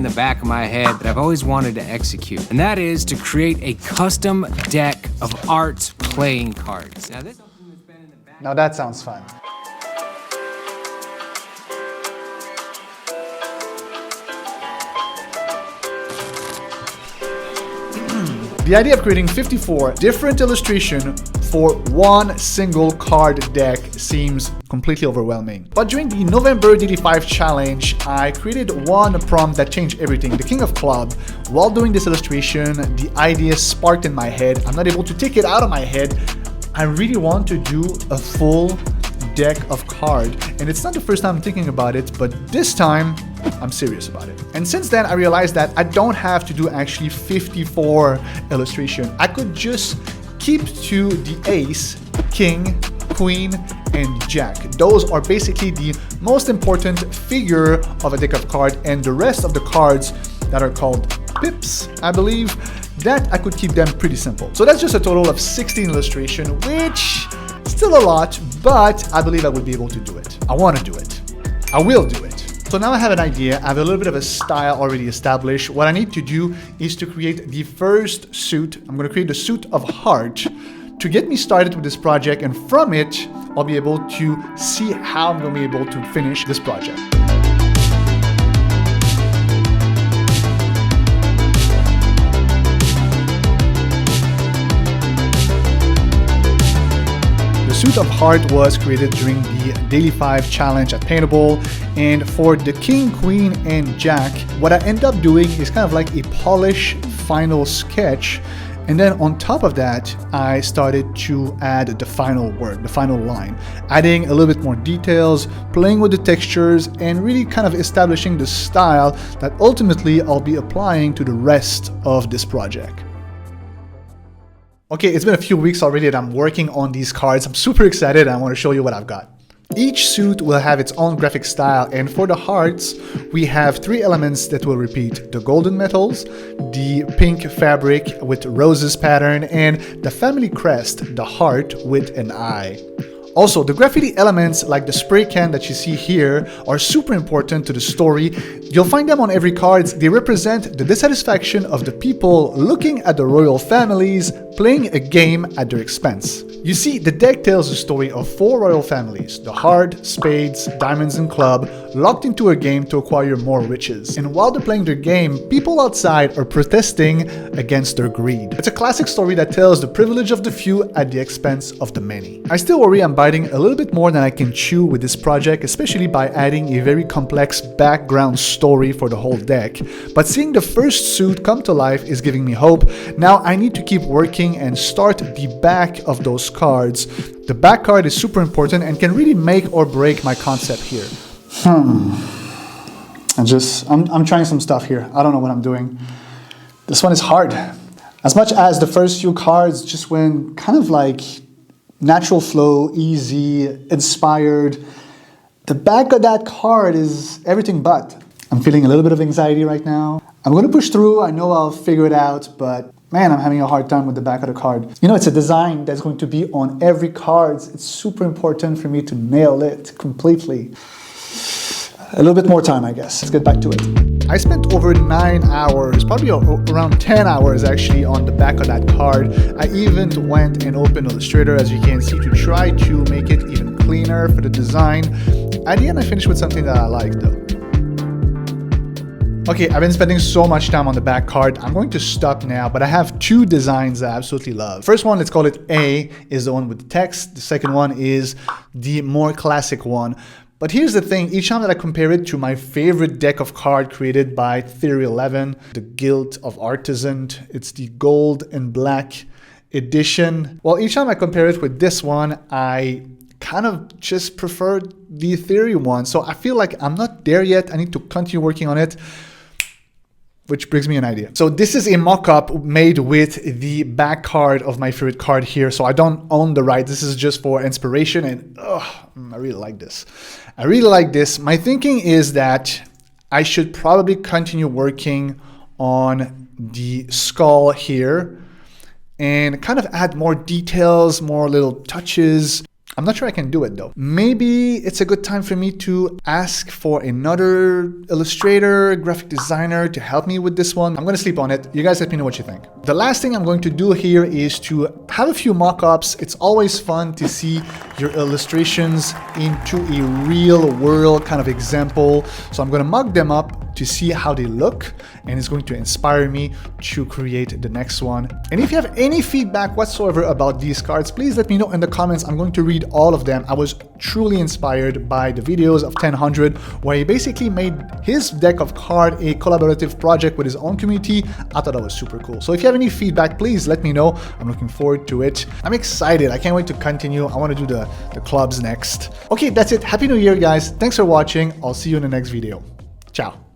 in the back of my head that I've always wanted to execute, and that is to create a custom deck of art playing cards. Now that sounds fun. The idea of creating 54 different illustrations for one single card deck seems completely overwhelming. But during the November DD5 challenge, I created one prompt that changed everything, the King of Club. While doing this illustration, the idea sparked in my head. I'm not able to take it out of my head. I really want to do a full deck of cards, and it's not the first time I'm thinking about it, but this time I'm serious about it. And since then I realized that I don't have to do actually 54 illustration. I could just keep to the ace, king, queen, and jack. Those are basically the most important figure of a deck of cards, and the rest of the cards that are called pips, I believe, that I could keep them pretty simple. So that's just a total of 16 illustration, which still a lot, but I believe I would be able to do it. I want to do it. I will do it. So now I have an idea. I have a little bit of a style already established. What I need to do is to create the first suit. I'm going to create the suit of heart to get me started with this project, and from it, I'll be able to see how I'm going to be able to finish this project. The Suit of Heart was created during the Daily 5 challenge at Paintable, and for the King, Queen, and Jack, what I end up doing is kind of like a polished final sketch, and then on top of that, I started to add the final word, the final line, adding a little bit more details, playing with the textures, and really kind of establishing the style that ultimately I'll be applying to the rest of this project. Okay, it's been a few weeks already that I'm working on these cards. I'm super excited and I want to show you what I've got. Each suit will have its own graphic style, and for the hearts, we have 3 elements that will repeat: the golden metals, the pink fabric with roses pattern, and the family crest, the heart with an eye. Also, the graffiti elements like the spray can that you see here are super important to the story. You'll find them on every card. They represent the dissatisfaction of the people looking at the royal families playing a game at their expense. You see, the deck tells the story of 4 royal families, the heart, spades, diamonds, and club, locked into a game to acquire more riches. And while they're playing their game, people outside are protesting against their greed. It's a classic story that tells the privilege of the few at the expense of the many. I still worry I'm biting a little bit more than I can chew with this project, especially by adding a very complex background story for the whole deck. But seeing the first suit come to life is giving me hope. Now I need to keep working and start the back of those cards. The back card is super important and can really make or break my concept here. I'm trying some stuff here. I don't know what I'm doing. This one is hard. As much as the first few cards just went kind of like natural flow, easy, inspired, the back of that card is everything but. I'm feeling a little bit of anxiety right now. I'm going to push through. I know I'll figure it out, but man, I'm having a hard time with the back of the card. You know, it's a design that's going to be on every card. It's super important for me to nail it completely. A little bit more time, I guess. Let's get back to it. I spent over 9 hours, probably around 10 hours actually, on the back of that card. I even went and opened Illustrator, as you can see, to try to make it even cleaner for the design. At the end, I finished with something that I like though. Okay, I've been spending so much time on the back card. I'm going to stop now, but I have 2 designs that I absolutely love. First one, let's call it A, is the one with the text. The second one is the more classic one. But here's the thing, each time that I compare it to my favorite deck of cards created by Theory 11, the Guild of Artisan, it's the gold and black edition. Well, each time I compare it with this one, I kind of just prefer the Theory one. So I feel like I'm not there yet. I need to continue working on it. Which brings me an idea. So this is a mock-up made with the back card of my favorite card here. So I don't own the right. This is just for inspiration, and I really like this. I really like this. My thinking is that I should probably continue working on the skull here and kind of add more details, more little touches. I'm not sure I can do it though. Maybe it's a good time for me to ask for another illustrator, graphic designer to help me with this one. I'm gonna sleep on it. You guys let me know what you think. The last thing I'm going to do here is to have a few mock-ups. It's always fun to see your illustrations into a real world kind of example. So I'm gonna mug them up to see how they look, and it's going to inspire me to create the next one. And if you have any feedback whatsoever about these cards, please let me know in the comments. I'm going to read all of them. I was truly inspired by the videos of 1000, where he basically made his deck of cards a collaborative project with his own community. I thought that was super cool. So if you have any feedback, please let me know. I'm looking forward to it. I'm excited. I can't wait to continue. I want to do the clubs next. Okay, that's it. Happy New Year, guys. Thanks for watching. I'll see you in the next video. Ciao.